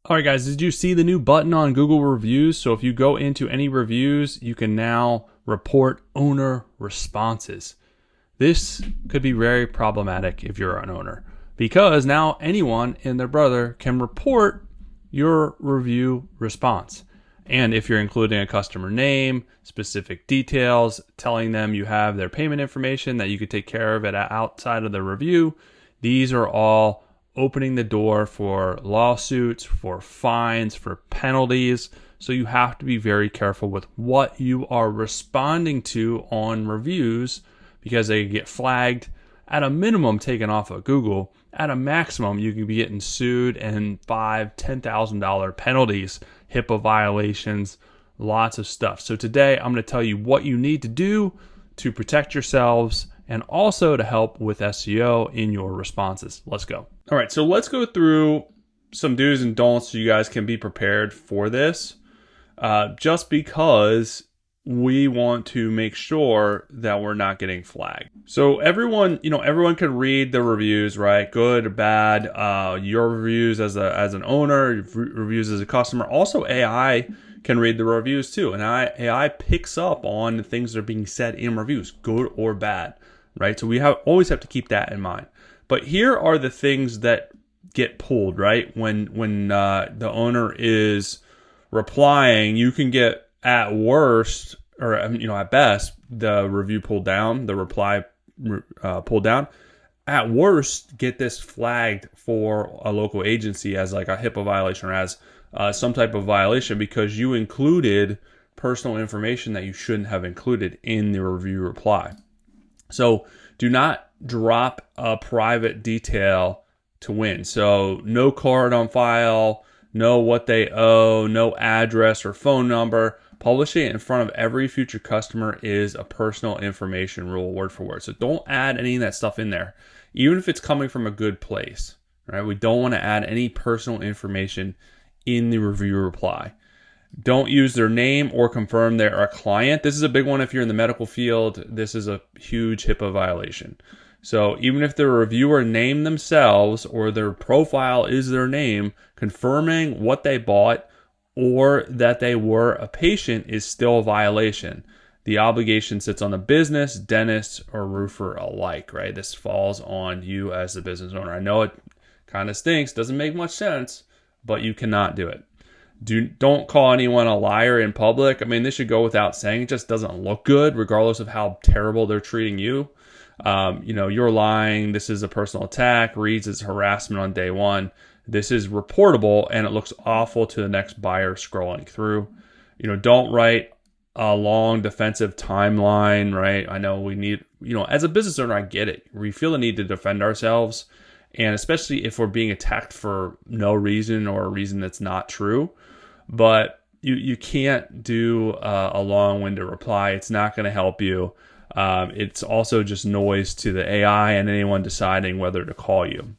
All right, guys, did you see the new button on Google reviews? So if you go into any reviews, you can now report owner responses. This could be very problematic if you're an owner, because now anyone and their brother can report your review response. And if you're including a customer name, specific details, telling them you have their payment information, that you could take care of it outside of the review, these are all opening the door for lawsuits, for fines, for penalties. So you have to be very careful with what you are responding to on reviews, because they get flagged, at a minimum taken off of Google. At a maximum, you could be getting sued and $5,000-$10,000 penalties, HIPAA violations, lots of stuff. So today I'm going to tell you what you need to do to protect yourselves and also to help with SEO in your responses. Let's go. All right, so let's go through some do's and don'ts so you guys can be prepared for this. Just because we want to make sure that we're not getting flagged. So everyone can read the reviews, right? Good or bad. Your reviews as an owner, your reviews as a customer. Also, AI can read the reviews too, and AI picks up on the things that are being said in reviews, good or bad, right? So we always have to keep that in mind. But here are the things that get pulled, right? When the owner is replying, you can get, at worst, or at best, the review pulled down, the reply pulled down. At worst, get this flagged for a local agency as like a HIPAA violation, or as some type of violation, because you included personal information that you shouldn't have included in the review reply. So do not drop a private detail to win. So no card on file, no what they owe, no address or phone number. Publishing it in front of every future customer is a personal information rule, word for word. So don't add any of that stuff in there, even if it's coming from a good place, right? We don't want to add any personal information in the review reply. Don't use their name or confirm they're a client. This is a big one if you're in the medical field. This is a huge HIPAA violation. So even if the reviewer named themselves or their profile is their name, confirming what they bought or that they were a patient is still a violation. The obligation sits on the business, dentist, or roofer alike, right? This falls on you as the business owner. I know it kind of stinks, doesn't make much sense, but you cannot do it. Don't call anyone a liar in public. I mean, this should go without saying. It just doesn't look good, regardless of how terrible they're treating you. You're lying. This is a personal attack. Reads as harassment on day one. This is reportable, and it looks awful to the next buyer scrolling through. Don't write a long defensive timeline, right? I know we need, as a business owner, I get it. We feel the need to defend ourselves, and especially if we're being attacked for no reason or a reason that's not true. But you can't do a long-winded reply. It's not going to help you. It's also just noise to the AI and anyone deciding whether to call you.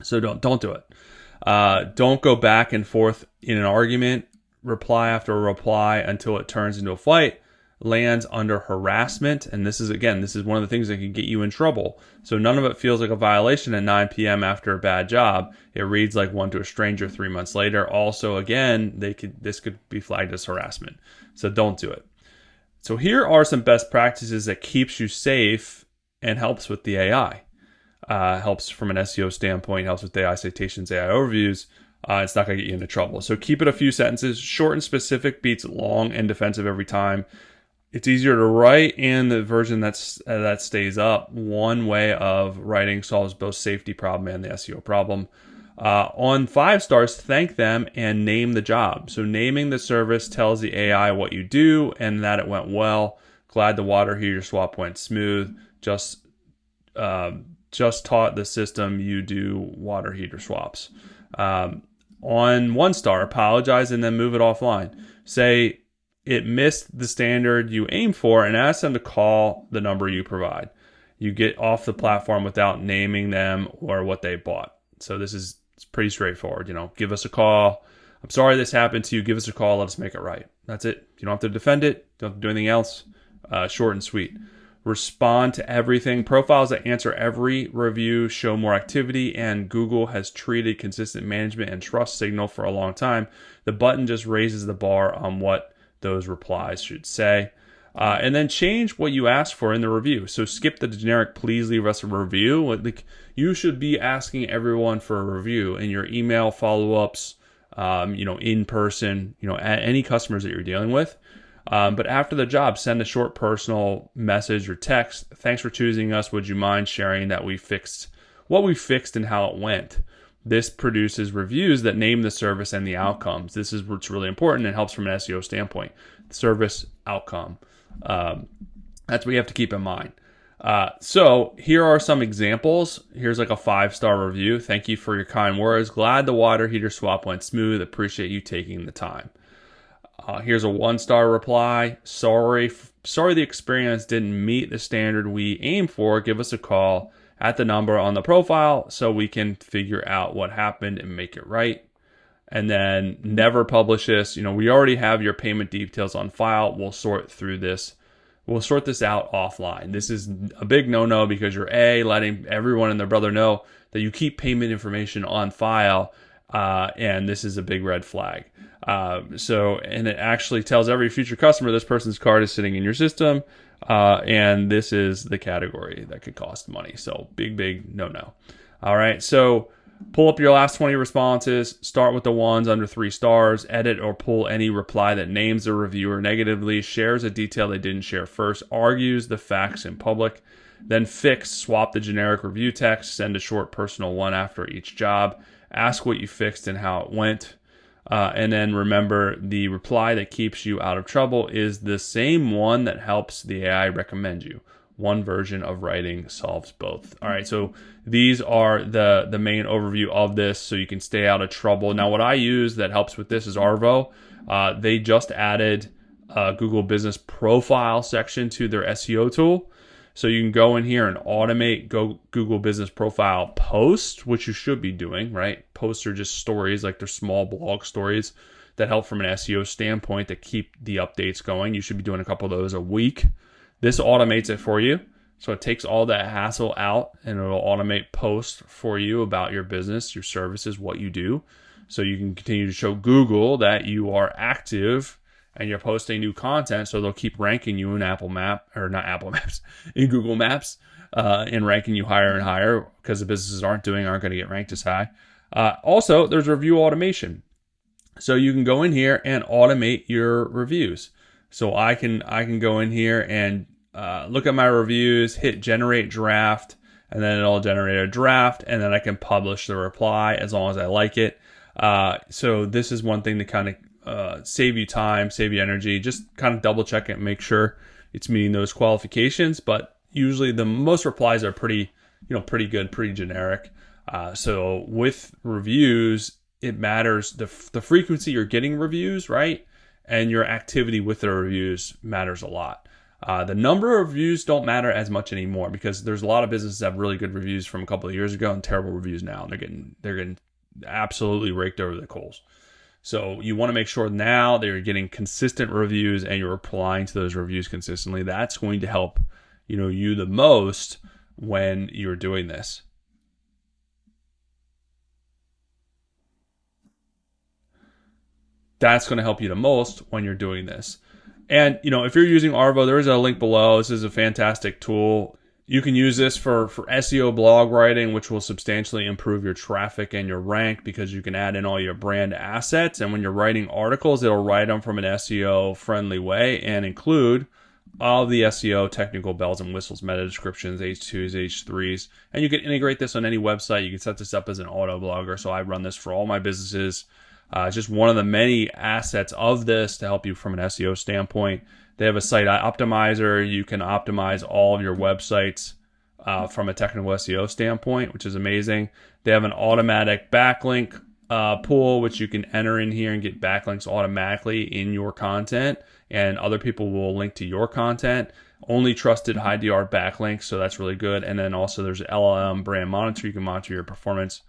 So don't do it. Don't go back and forth in an argument, reply after reply until it turns into a fight, lands under harassment. And this is one of the things that can get you in trouble. So none of it feels like a violation at 9 p.m. after a bad job. It reads like one to a stranger 3 months later. Also, again, this could be flagged as harassment. So don't do it. So here are some best practices that keeps you safe and helps with the AI. Helps from an SEO standpoint, helps with AI citations, AI overviews. It's not going to get you into trouble. So keep it a few sentences. Short and specific beats long and defensive every time. It's easier to write, and the version that stays up. One way of writing solves both safety problem and the SEO problem. On 5 stars, thank them and name the job. So naming the service tells the AI what you do and that it went well. Glad the water heater swap went smooth. Just taught the system you do water heater swaps. On 1 star, apologize and then move it offline. Say it missed the standard you aim for and ask them to call the number you provide. You get off the platform without naming them or what they bought. So it's pretty straightforward. Give us a call. I'm sorry this happened to you. Give us a call. Let us make it right. That's it. You don't have to defend it. Don't have to do anything else. Short and sweet. respond to everything. Profiles that answer every review show more activity, and Google has treated consistent management and trust signal for a long time. The button just raises the bar on what those replies should say. And then change what you asked for in the review. So skip the generic "please leave us a review." Like, you should be asking everyone for a review in your email follow-ups, in person, at any customers that you're dealing with. But after the job, send a short personal message or text. "Thanks for choosing us. Would you mind sharing that what we fixed and how it went?" This produces reviews that name the service and the outcomes. This is what's really important and helps from an SEO standpoint. Service outcome. That's what you have to keep in mind. So here are some examples. Here's like a 5-star review. "Thank you for your kind words. Glad the water heater swap went smooth. Appreciate you taking the time." Here's a 1-star reply. Sorry the experience didn't meet the standard we aim for. Give us a call at the number on the profile so we can figure out what happened and make it right. And then never publish this. We already have your payment details on file. We'll sort through this. We'll sort this out offline. This is a big no-no because you're letting everyone and their brother know that you keep payment information on file, and this is a big red flag. And it actually tells every future customer this person's card is sitting in your system, and this is the category that could cost money. So big no-no. All right, so pull up your last 20 responses. Start with the ones under 3 stars. Edit or pull any reply that names the reviewer negatively, shares a detail they didn't share first, argues the facts in public. Then swap the generic review text. Send a short personal one after each job. Ask what you fixed and how it went. And then remember, the reply that keeps you out of trouble is the same one that helps the AI recommend you. One version of writing solves both. All right, so these are the main overview of this, so you can stay out of trouble. Now, what I use that helps with this is Arvow. They just added a Google Business Profile section to their SEO tool. So you can go in here and automate Google Business Profile posts, which you should be doing, right? Posts are just stories, like they're small blog stories that help from an SEO standpoint to keep the updates going. You should be doing a couple of those a week. This automates it for you. So it takes all that hassle out, and it'll automate posts for you about your business, your services, what you do. So you can continue to show Google that you are active and you're posting new content, so they'll keep ranking you in in Google Maps, and ranking you higher and higher, because the businesses aren't going to get ranked as high. Also, there's review automation. So you can go in here and automate your reviews. So I can go in here and look at my reviews, hit generate draft, and then it'll generate a draft, and then I can publish the reply as long as I like it. So this is one thing to kind of save you time, save you energy. Just kind of double check it and make sure it's meeting those qualifications. But usually most replies are pretty good, pretty generic. So with reviews, it matters the frequency you're getting reviews, right? And your activity with the reviews matters a lot. The number of reviews don't matter as much anymore, because there's a lot of businesses that have really good reviews from a couple of years ago and terrible reviews now, and they're getting absolutely raked over the coals. So you want to make sure now that you're getting consistent reviews and you're replying to those reviews consistently. That's going to help you the most when you're doing this. That's going to help you the most when you're doing this. And, if you're using Arvow, there is a link below. This is a fantastic tool. You can use this for SEO blog writing, which will substantially improve your traffic and your rank, because you can add in all your brand assets. And when you're writing articles, it'll write them from an SEO friendly way and include all the SEO technical bells and whistles, meta descriptions, H2s, H3s. And you can integrate this on any website. You can set this up as an auto blogger. So I run this for all my businesses. Just one of the many assets of this to help you from an SEO standpoint. They have a site optimizer. You can optimize all of your websites from a technical SEO standpoint, which is amazing. They have an automatic backlink pool, which you can enter in here and get backlinks automatically in your content, and other people will link to your content. Only trusted high DR backlinks, so that's really good. And then also there's LLM brand monitor. You can monitor your performance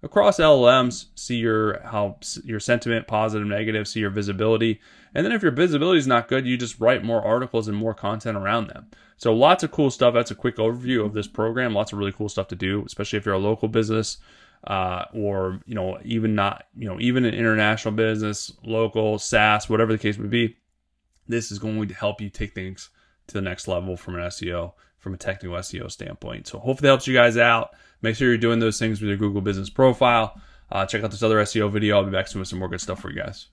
across LLMs, see your sentiment, positive, negative, see your visibility. And then if your visibility is not good, you just write more articles and more content around them. So lots of cool stuff. That's a quick overview of this program. Lots of really cool stuff to do, especially if you're a local business, or even an international business, local, SaaS, whatever the case may be. This is going to help you take things to the next level from an SEO, from a technical SEO standpoint. So hopefully that helps you guys out. Make sure you're doing those things with your Google Business Profile. Check out this other SEO video. I'll be back soon with some more good stuff for you guys.